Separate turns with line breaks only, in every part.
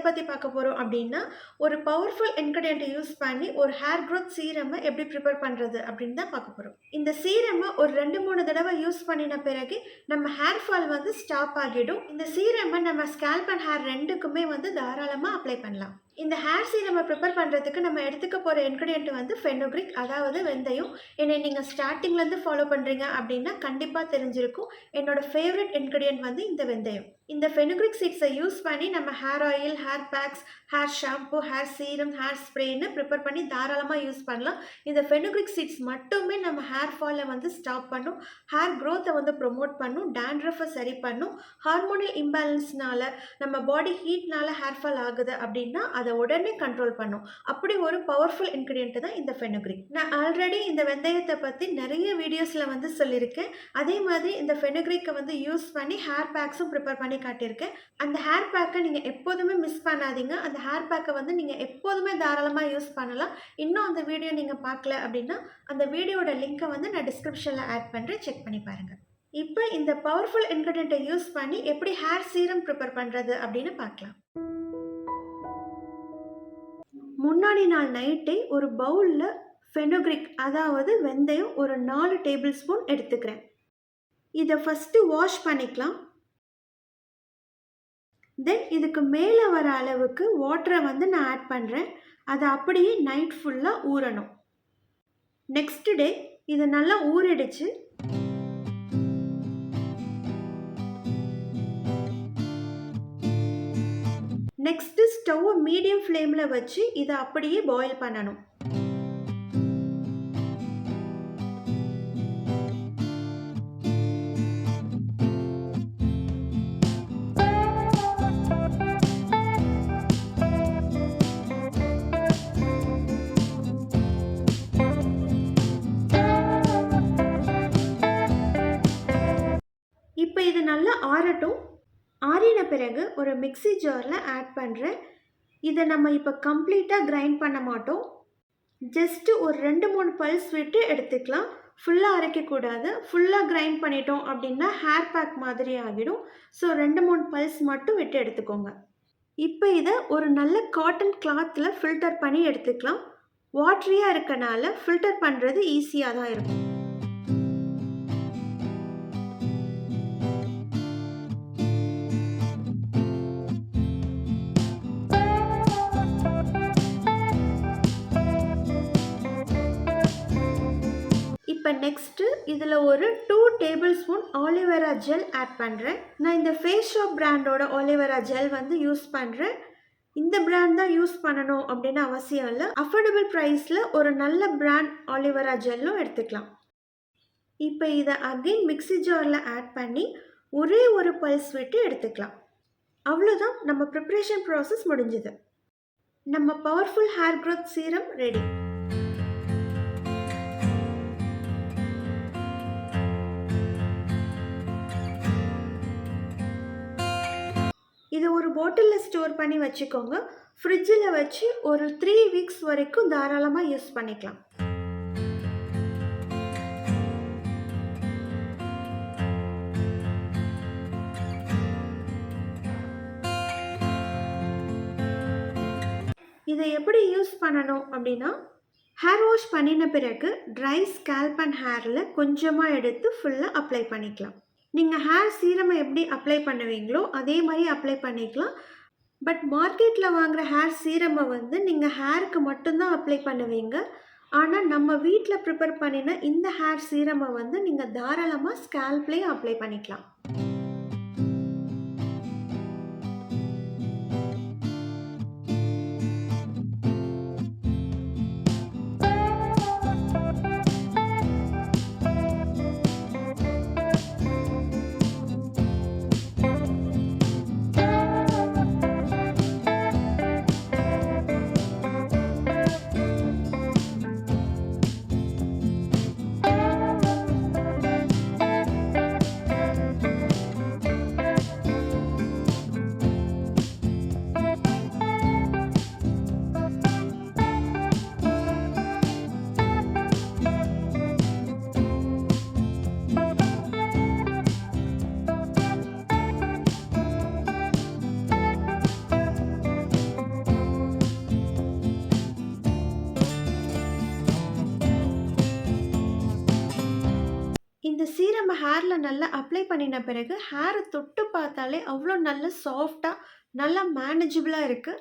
பத்தி பார்க்க போறோம் அப்டின்னா, ஒரு பவர்ஃபுல் இன்கிரிடியன்ட்ட யூஸ் பண்ணி ஒரு ஹேர் குரோத் சீரம்ம எப்படி பிரிப்பேர் பண்றது அப்படின்னு தான் பார்க்க போறோம். இந்த சீரம்ம ஒரு 2, 3 தடவ யூஸ் பண்ணின பிறகு நம்ம ஹேர் ஃபால் வந்து ஸ்டாப் ஆகிடும். இந்த சீரம்ம நம்ம ஸ்கேல்ப் அண்ட் ஹேர் 2க்குமே வந்து தாராளமா அப்ளை பண்ணலாம். இந்த ஹேர் சீரம ப்ரிப்பேர் பண்ணுறதுக்கு நம்ம எடுத்துக்க போகிற இன்க்ரீடியன்ட் வந்து ஃபெனுக்ரிக், அதாவது வெந்தயம். என்னை நீங்கள் ஸ்டார்டிங்லேருந்து ஃபாலோ பண்ணுறீங்க அப்படின்னா கண்டிப்பாக தெரிஞ்சிருக்கும். என்னோட ஃபேவரட் இன்க்ரீடியன்ட் வந்து இந்த வெந்தயம். இந்த ஃபெனுக்ரிக் சீட்ஸை யூஸ் பண்ணி நம்ம hair oil, hair packs, hair shampoo, hair serum, hair ஸ்ப்ரேன்னு ப்ரிப்பேர் பண்ணி தாராளமாக யூஸ் பண்ணலாம். இந்த ஃபெனுக்ரிக் சீட்ஸ் மட்டுமே நம்ம ஹேர் ஃபாலை வந்து ஸ்டாப் பண்ணும், ஹேர் க்ரோத்தை வந்து ப்ரொமோட் பண்ணும், டேண்ட்ரஃபை சரி பண்ணும். ஹார்மோனல் இம்பேலன்ஸ்னால நம்ம பாடி ஹீட்னால ஹேர் ஃபால் ஆகுது அப்படின்னா அதை உடனே கண்ட்ரோல் பண்ணும். அப்படி ஒரு பவர்ஃபுல் இன்கிரிடியன்ட் தான் இந்த ஃபெனுக்ரிக். நான் ஆல்ரெடி இந்த வெந்தயத்தை பற்றி நிறைய வீடியோஸில் வந்து சொல்லியிருக்கேன். அதே மாதிரி இந்த ஃபெனுக்ரிக்கை வந்து யூஸ் பண்ணி ஹேர் பேக்ஸும் ப்ரிப்பேர் பண்ணி காட்டியிருக்கேன். அந்த ஹேர் பேக்கை நீங்கள் எப்போதுமே மிஸ் பண்ணாதீங்க. அந்த ஹேர் பேக்கை வந்து நீங்கள் எப்போதுமே தாராளமாக யூஸ் பண்ணலாம். இன்னும் அந்த வீடியோ நீங்கள் பார்க்கல அப்படின்னா அந்த வீடியோட லிங்க்கை வந்து நான் டிஸ்கிரிப்ஷனில் ஆட் பண்ணுறேன், செக் பண்ணி பாருங்கள். இப்போ இந்த பவர்ஃபுல் இன்கிரிடியன்ட்டை யூஸ் பண்ணி எப்படி ஹேர் சீரம் ப்ரிப்பேர் பண்ணுறது அப்படின்னு பார்க்கலாம். முன்னாடி நாள் நைட்டே ஒரு பவுலில் ஃபெனுக்ரிக், அதாவது வெந்தயம் ஒரு 4 டேபிள் ஸ்பூன் எடுத்துக்கிறேன். இதை ஃபஸ்ட்டு வாஷ் பண்ணிக்கலாம். தென் இதுக்கு மேலே வர அளவுக்கு வாட்டரை வந்து நான் ஆட் பண்ணுறேன். அதை அப்படியே நைட் ஃபுல்லாக ஊறணும். நெக்ஸ்ட் டே இதை நல்லா ஊறிடுச்சு. நெக்ஸ்ட் ஸ்டவ் மீடியம் ஃப்ளேமில் வச்சு இதை அப்படியே பாயில் பண்ணணும். இப்போ இது நல்லா ஆறட்டும். ஆறின பிறகு ஒரு மிக்ஸி ஜாரில் ஆட் பண்ணுறேன். இதை நம்ம இப்போ கம்ப்ளீட்டாக கிரைண்ட் பண்ண மாட்டோம். ஜஸ்ட்டு ஒரு 2-3 பல்ஸ் விட்டு எடுத்துக்கலாம். ஃபுல்லாக அரைக்கக்கூடாது. ஃபுல்லாக கிரைண்ட் பண்ணிட்டோம் அப்படின்னா ஹேர் பேக் மாதிரி ஆகிடும். ஸோ 2-3 பல்ஸ் மட்டும் விட்டு எடுத்துக்கோங்க. இப்போ இதை ஒரு நல்ல காட்டன் கிளாத்தில் ஃபில்டர் பண்ணி எடுத்துக்கலாம். வாட்ரியாக இருக்கனால ஃபில்டர் பண்ணுறது ஈஸியாக தான் இருக்கும். இப்போ நெக்ஸ்ட்டு இதில் ஒரு 2 tablespoon aloe vera gel add பண்ணுறேன். நான் இந்த ஃபேஸ் ஷாப் பிராண்டோட ஆலிவேரா ஜெல் வந்து யூஸ் பண்ணுறேன். இந்த பிராண்ட் தான் யூஸ் பண்ணணும் அப்படின்னு அவசியம் இல்லை. அஃபோர்டபுள் ப்ரைஸில் ஒரு நல்ல பிராண்ட் ஆலிவேரா ஜெல்லும் எடுத்துக்கலாம். இப்போ இதை அகெயின் மிக்ஸி ஜாரில் ஆட் பண்ணி ஒரே ஒரு பல்ஸ் விட்டு எடுத்துக்கலாம். அவ்வளோதான், நம்ம ப்ரிப்ரேஷன் ப்ராசஸ் முடிஞ்சுது. நம்ம powerful hair growth serum ready. இதை ஒரு பாட்டிலில் ஸ்டோர் பண்ணி வச்சுக்கோங்க. ஃப்ரிட்ஜில் வச்சு ஒரு 3 வீக்ஸ் வரைக்கும் தாராளமாக யூஸ் பண்ணிக்கலாம். இதை எப்படி யூஸ் பண்ணணும் அப்படின்னா, ஹேர் வாஷ் பண்ணின பிறகு ட்ரை ஸ்கேல்ப் அண்ட் ஹேரில் கொஞ்சமாக எடுத்து ஃபுல்லாக அப்ளை பண்ணிக்கலாம். நீங்கள் ஹேர் சீரமை எப்படி அப்ளை பண்ணுவீங்களோ அதே மாதிரி அப்ளை பண்ணிக்கலாம். பட் மார்க்கெட்டில் வாங்குகிற ஹேர் சீரமை வந்து நீங்கள் ஹேருக்கு மட்டும்தான் அப்ளை பண்ணுவீங்க. ஆனால் நம்ம வீட்டில் ப்ரிப்பேர் பண்ணின இந்த ஹேர் சீரமை வந்து நீங்கள் தாராளமாக ஸ்கேல்ப்லேயும் அப்ளை பண்ணிக்கலாம். ஹேர்ல நல்லா அப்ளை பண்ணின பிறகு, ஹேர தொட்டு பார்த்தாலே அவ்ளோ நல்ல சாஃப்ட்டா, நல்லா மேனேஜபிளா இருக்கு.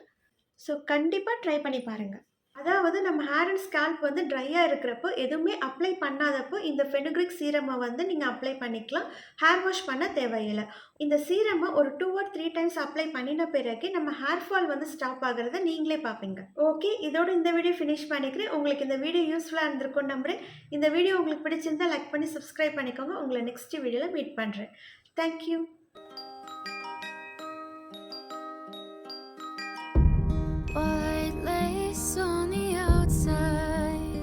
ஸோ கண்டிப்பா ட்ரை பண்ணி பாருங்க. அதாவது நம்ம ஹேர் அண்ட் ஸ்கால்ப் வந்து ட்ரையா இருக்கிறப்போ, எதுவுமே அப்ளை பண்ணாதப்போ, இந்த ஃபெனுக்ரிக் சீரம வந்து நீங்க அப்ளை பண்ணிக்கலாம். ஹேர் வாஷ் பண்ண தேவையில்ல. இந்த சீரம ஒரு 2 ஆர் 3 டைம்ஸ் அப்ளை பண்ணின பிறகு, நம்ம ஹேர் ஃபால் வந்து ஸ்டாப் ஆகுறத நீங்களே பார்ப்பீங்க. ஓகே, இதோட இந்த வீடியோ ஃபினிஷ் பண்ணிக்கிறேன். உங்களுக்கு இந்த வீடியோ யூஸ்ஃபுல்லா இருந்திருக்கும்னு நம்புறேன். இந்த வீடியோ உங்களுக்கு பிடிச்சிருந்தா லைக் பண்ணி சப்ஸ்கிரைப் பண்ணிக்கோங்க. உங்கள நெக்ஸ்ட் வீடியோல மீட் பண்றேன். Thank you.
White lace on the outside,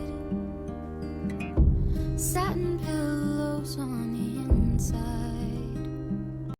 satin pillows on the inside.